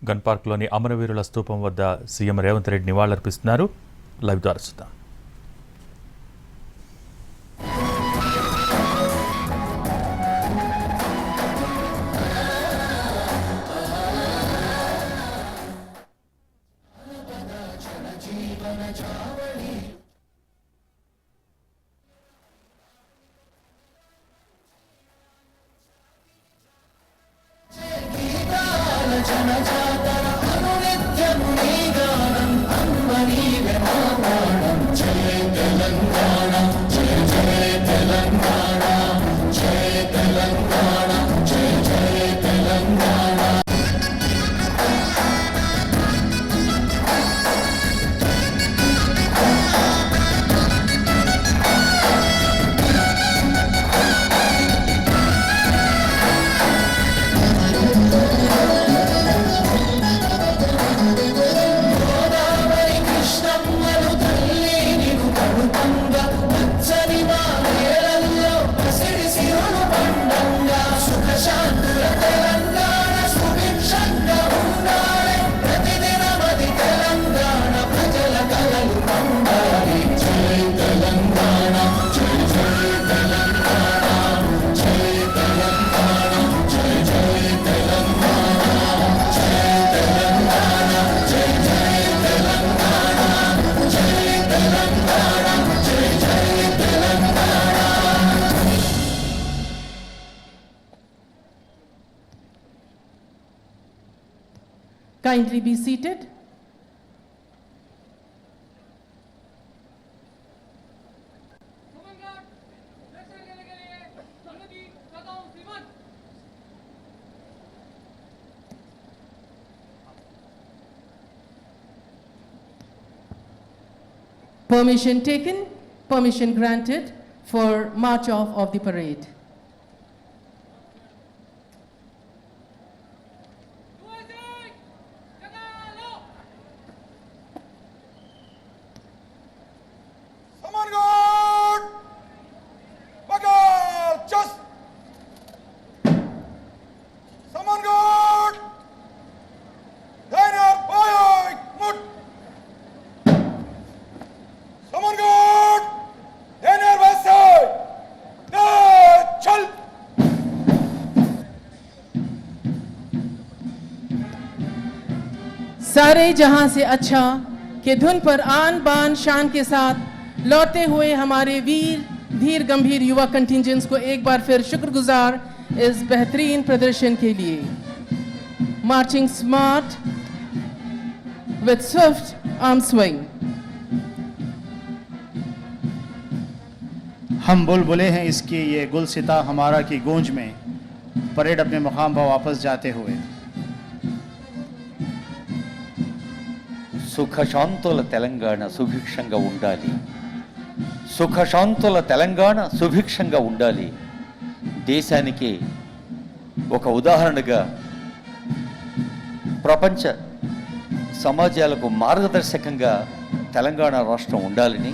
Gun పార్క్లోని అమరవీరుల స్తూపం వద్ద సీఎం రేవంత్ రెడ్డి నివాళులర్పిస్తున్నారు. లైవ్ ద్వారా చూద్దాం. Kindly be seated. Permission taken, permission granted for march off of the parade. सारे जहां से अच्छा के धुन पर आन बान शान के साथ लौटते हुए हमारे वीर धीर गंभीर युवा कंटिंजेंट्स को एक बार फिर शुक्रगुजार इस बेहतरीन प्रदर्शन के लिए. Marching smart with Swift arm swing. हम बुलबुले हैं इसकी ये गुलसिता हमारा की गूंज में परेड अपने मुकाम पर वापस जाते हुए. సుఖశాంతుల తెలంగాణ సుభిక్షంగా ఉండాలి. సుఖశాంతుల తెలంగాణ సుభిక్షంగా ఉండాలి. దేశానికి ఒక ఉదాహరణగా ప్రపంచ సమాజాలకు మార్గదర్శకంగా తెలంగాణ రాష్ట్రం ఉండాలని